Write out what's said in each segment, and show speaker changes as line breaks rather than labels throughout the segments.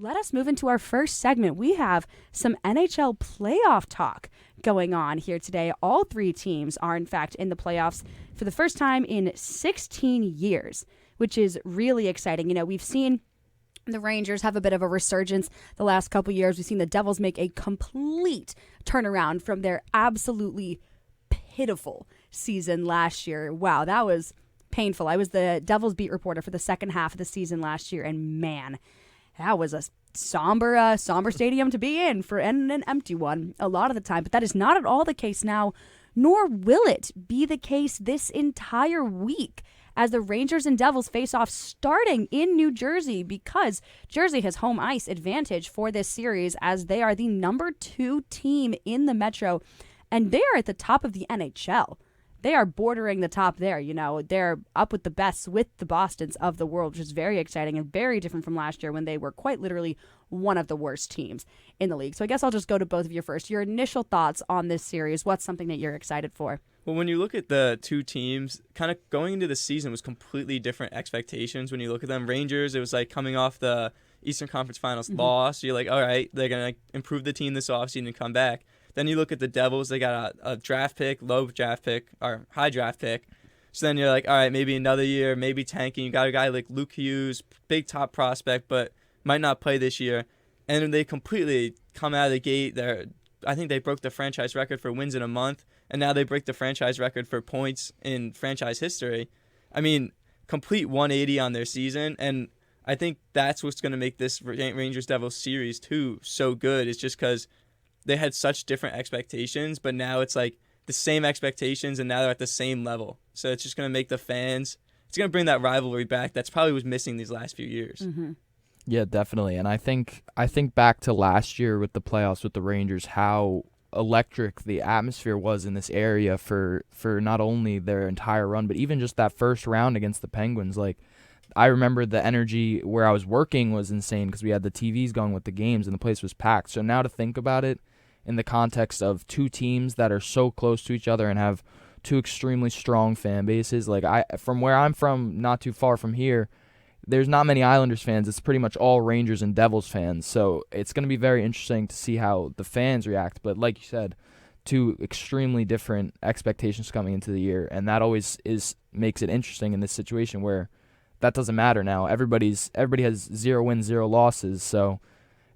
let us move into our first segment. We have some NHL playoff talk going on here today. All three teams are, in fact, in the playoffs for the first time in 16 years, which is really exciting. You know, we've seen the Rangers have a bit of a resurgence the last couple years. We've seen the Devils make a complete turnaround from their absolutely pitiful season last year. Wow, that was painful. I was the Devils beat reporter for the second half of the season last year, and man, that was a somber stadium to be in and an empty one a lot of the time. But that is not at all the case now, nor will it be the case this entire week as the Rangers and Devils face off starting in New Jersey, because Jersey has home ice advantage for this series as they are the number 2 team in the Metro, and they are at the top of the NHL. They are bordering the top there. You know, they're up with the best, with the Bostons of the world, which is very exciting and very different from last year when they were quite literally one of the worst teams in the league. So I guess I'll just go to both of you first. Your initial thoughts on this series. What's something that you're excited for?
Well, when you look at the two teams, kind of going into the season was completely different expectations. When you look at them, Rangers, it was like coming off the Eastern Conference Finals loss. You're like, all right, they're going to improve the team this offseason and come back. Then you look at the Devils, they got a draft pick, low draft pick, or high draft pick. So then you're like, all right, maybe another year, maybe tanking. You got a guy like Luke Hughes, big top prospect, but might not play this year. And then they completely come out of the gate. I think they broke the franchise record for wins in a month, and now they break the franchise record for points in franchise history. I mean, complete 180 on their season, and I think that's what's going to make this Rangers-Devils series, too, so good. It's just because they had such different expectations, but now it's like the same expectations, and now they're at the same level. So it's just going to make the fans, it's going to bring that rivalry back. That's probably was missing these last few years.
Mm-hmm.
Yeah, definitely. And I think back to last year with the playoffs with the Rangers, how electric the atmosphere was in this area for not only their entire run, but even just that first round against the Penguins. Like, I remember the energy where I was working was insane because we had the TVs going with the games and the place was packed. So now to think about it in the context of two teams that are so close to each other and have two extremely strong fan bases, like from where I'm from, not too far from here, there's not many Islanders fans. It's pretty much all Rangers and Devils fans. So it's going to be very interesting to see how the fans react. But like you said, two extremely different expectations coming into the year, and that always makes it interesting in this situation where that doesn't matter now. Everybody has 0 wins, 0 losses. So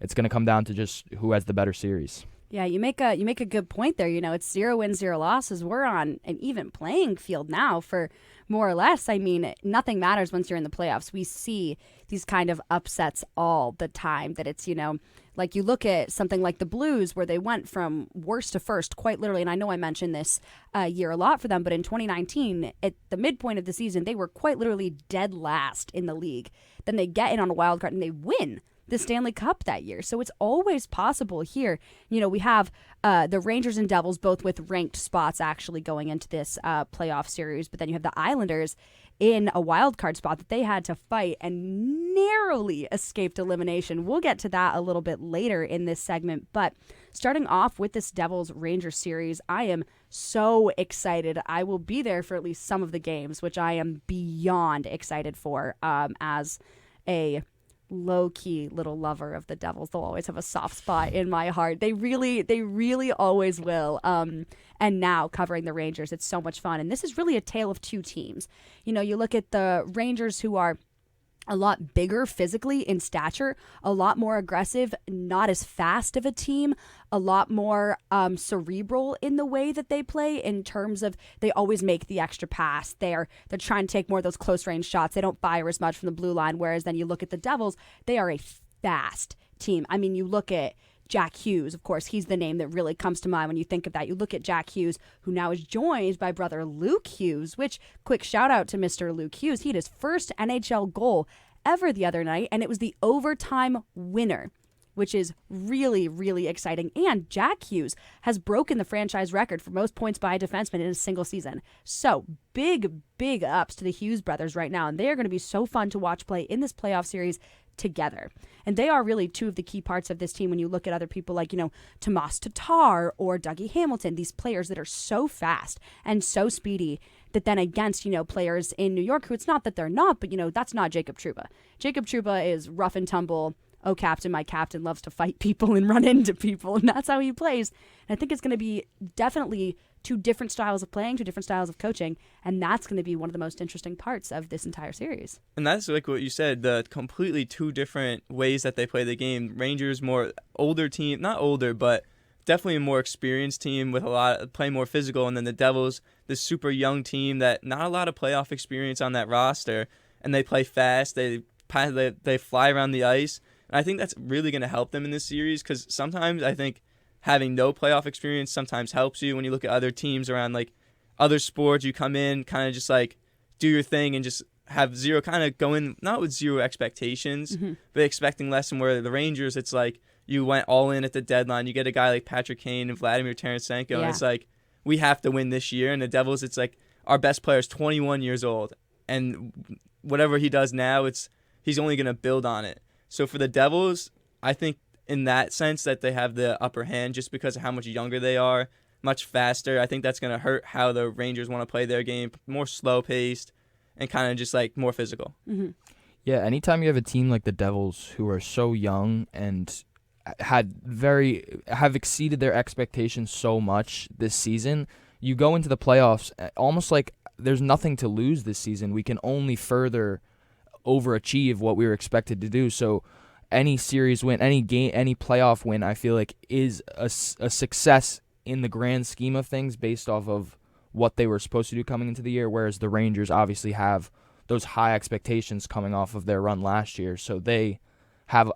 it's going to come down to just who has the better series.
Yeah, you make a good point there. You know, it's 0 wins, 0 losses. We're on an even playing field now for more or less. I mean, nothing matters once you're in the playoffs. We see these kind of upsets all the time that it's, you know, like you look at something like the Blues where they went from worst to first quite literally. And I know I mentioned this year a lot for them, but in 2019, at the midpoint of the season, they were quite literally dead last in the league. Then they get in on a wild card and they win the Stanley Cup that year. So it's always possible here. You know, we have the Rangers and Devils both with ranked spots actually going into this playoff series, but then you have the Islanders in a wild card spot that they had to fight and narrowly escaped elimination. We'll get to that a little bit later in this segment, but starting off with this Devils-Rangers series, I am so excited. I will be there for at least some of the games, which I am beyond excited for as a low-key little lover of the Devils. They'll always have a soft spot in my heart. They really always will. And now covering the Rangers, it's so much fun. And this is really a tale of two teams. You know, you look at the Rangers, who are a lot bigger physically in stature, a lot more aggressive, not as fast of a team, a lot more cerebral in the way that they play in terms of they always make the extra pass. They're trying to take more of those close range shots. They don't fire as much from the blue line, whereas then you look at the Devils, they are a fast team. I mean, you look at Jack Hughes, of course, he's the name that really comes to mind when you think of that. You look at Jack Hughes, who now is joined by brother Luke Hughes, which, quick shout out to Mr. Luke Hughes. He had his first NHL goal ever the other night, and it was the overtime winner, which is really, really exciting. And Jack Hughes has broken the franchise record for most points by a defenseman in a single season. So big ups to the Hughes brothers right now, and they are going to be so fun to watch play in this playoff series together. And they are really two of the key parts of this team when you look at other people like, you know, Tomas Tatar or Dougie Hamilton, these players that are so fast and so speedy that then against, you know, players in New York who it's not that they're not, but, you know, that's not Jacob Trouba. Jacob Trouba is rough and tumble, oh, captain, my captain loves to fight people and run into people, and that's how he plays. And I think it's going to be definitely two different styles of playing, two different styles of coaching, and that's going to be one of the most interesting parts of this entire series.
And that's like what you said, the completely two different ways that they play the game. Rangers, more older team, not older, but definitely a more experienced team with a lot playing more physical, and then the Devils, this super young team that not a lot of playoff experience on that roster, and they play fast, they fly around the ice, and I think that's really going to help them in this series, because sometimes I think having no playoff experience sometimes helps you. When you look at other teams around like other sports, you come in kind of just like do your thing and just have zero, kind of go in not with zero expectations, but expecting less. And where the Rangers, it's like you went all in at the deadline. You get a guy like Patrick Kane and Vladimir Tarasenko, and it's like, we have to win this year. And the Devils, it's like our best player is 21 years old, and whatever he does now, he's only going to build on it. So for the Devils, I think in that sense that they have the upper hand just because of how much younger they are, much faster. I think that's going to hurt how the Rangers want to play their game, more slow-paced and kind of just like more physical.
Yeah, anytime you have a team like the Devils who are so young and have exceeded their expectations so much this season, you go into the playoffs almost like there's nothing to lose this season. We can only further overachieve what we were expected to do. So any series win, any game, any playoff win, I feel like is a success in the grand scheme of things based off of what they were supposed to do coming into the year, whereas the Rangers obviously have those high expectations coming off of their run last year. So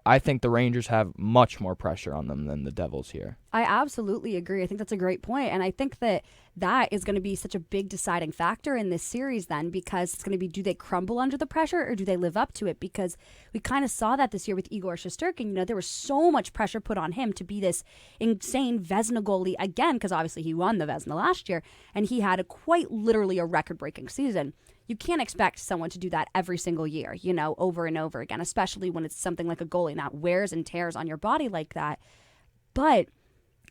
I think the Rangers have much more pressure on them than the Devils here.
I absolutely agree. I think that's a great point. And I think that is going to be such a big deciding factor in this series then, because it's going to be, do they crumble under the pressure or do they live up to it? Because we kind of saw that this year with Igor Shesterkin. There was so much pressure put on him to be this insane Vezina goalie again, because obviously he won the Vezina last year, and he had quite literally a record-breaking season. You can't expect someone to do that every single year, over and over again, especially when it's something like a goalie and that wears and tears on your body like that. But,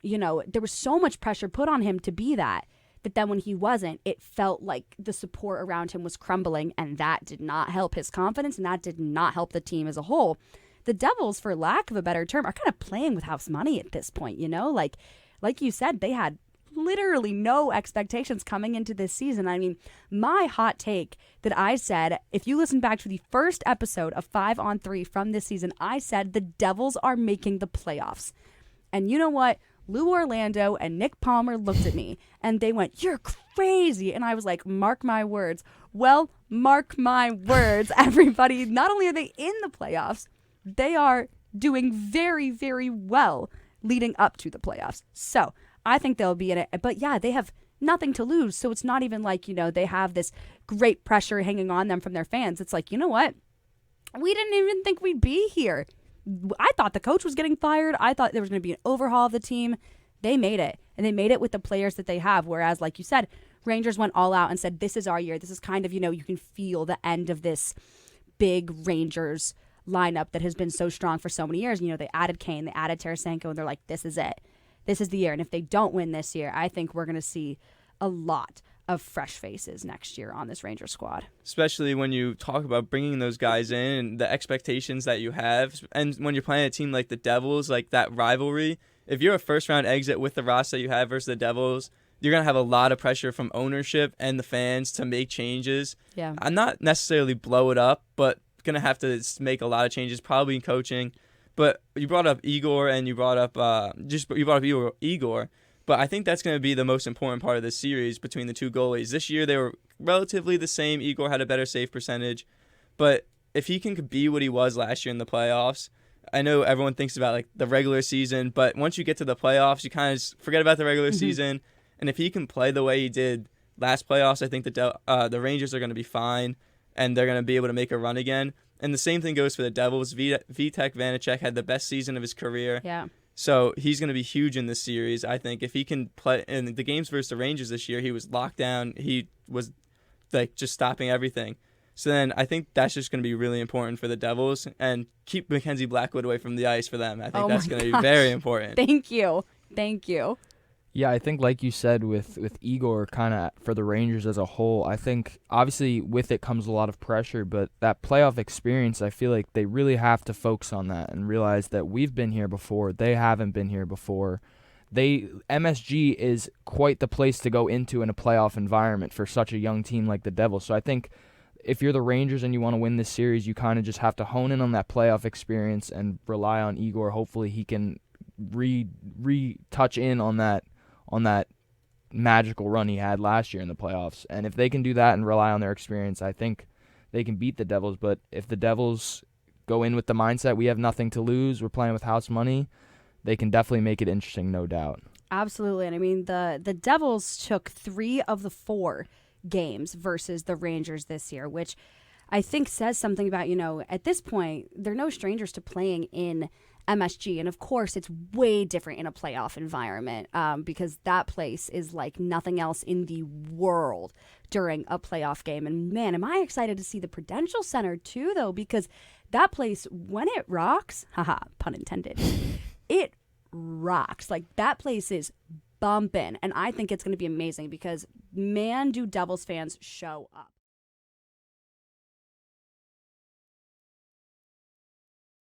there was so much pressure put on him to be that then when he wasn't, it felt like the support around him was crumbling, and that did not help his confidence, and that did not help the team as a whole. The Devils, for lack of a better term, are kind of playing with house money at this point, Like you said, they had literally no expectations coming into this season. I mean, my hot take that I said, if you listen back to the first episode of 5 on 3 from this season, I said the Devils are making the playoffs. And you know what? Lou Orlando and Nick Palmer looked at me and they went, "You're crazy." And I was like, mark my words. Well, mark my words, everybody. Not only are they in the playoffs, they are doing very, very well leading up to the playoffs. So I think they'll be in it. But yeah, they have nothing to lose. So it's not even like, they have this great pressure hanging on them from their fans. It's like, you know what? We didn't even think we'd be here. I thought the coach was getting fired. I thought there was going to be an overhaul of the team. They made it. And they made it with the players that they have. Whereas, like you said, Rangers went all out and said, this is our year. This is kind of, you can feel the end of this big Rangers lineup that has been so strong for so many years. They added Kane, they added Tarasenko, and they're like, this is it. This is the year. And if they don't win this year, I think we're going to see a lot of fresh faces next year on this Rangers squad.
Especially when you talk about bringing those guys in and the expectations that you have. And when you're playing a team like the Devils, like that rivalry, if you're a first-round exit with the roster that you have versus the Devils, you're going to have a lot of pressure from ownership and the fans to make changes.
Yeah.
I'm not necessarily blow it up, but going to have to make a lot of changes, probably in coaching. But you brought up Igor, and you brought up Igor. But I think that's going to be the most important part of this series between the two goalies. This year they were relatively the same. Igor had a better save percentage, but if he can be what he was last year in the playoffs, I know everyone thinks about like the regular season, but once you get to the playoffs, you kind of forget about the regular season. And if he can play the way he did last playoffs, I think the Rangers are going to be fine, and they're going to be able to make a run again. And the same thing goes for the Devils. Vitek Vanacek had the best season of his career.
Yeah.
So he's going to be huge in this series. I think if he can play in the games versus the Rangers this year, he was locked down. He was like just stopping everything. So then I think that's just going to be really important for the Devils, and keep Mackenzie Blackwood away from the ice for them. I think that's going to be very important.
Thank you.
Yeah, I think like you said with Igor kind of for the Rangers as a whole, I think obviously with it comes a lot of pressure, but that playoff experience, I feel like they really have to focus on that and realize that we've been here before. They haven't been here before. MSG is quite the place to go into in a playoff environment for such a young team like the Devils. So I think if you're the Rangers and you want to win this series, you kind of just have to hone in on that playoff experience and rely on Igor. Hopefully he can retouch in on that magical run he had last year in the playoffs. And if they can do that and rely on their experience, I think they can beat the Devils. But if the Devils go in with the mindset, we have nothing to lose, we're playing with house money, they can definitely make it interesting, no doubt.
Absolutely. And I mean, the Devils took 3 of the 4 games versus the Rangers this year, which I think says something about, at this point, they're no strangers to playing in MSG. And of course, it's way different in a playoff environment because that place is like nothing else in the world during a playoff game. And man, am I excited to see the Prudential Center too, though, because that place, when it rocks, haha, pun intended, it rocks. Like that place is bumping. And I think it's going to be amazing because man, do Devils fans show up.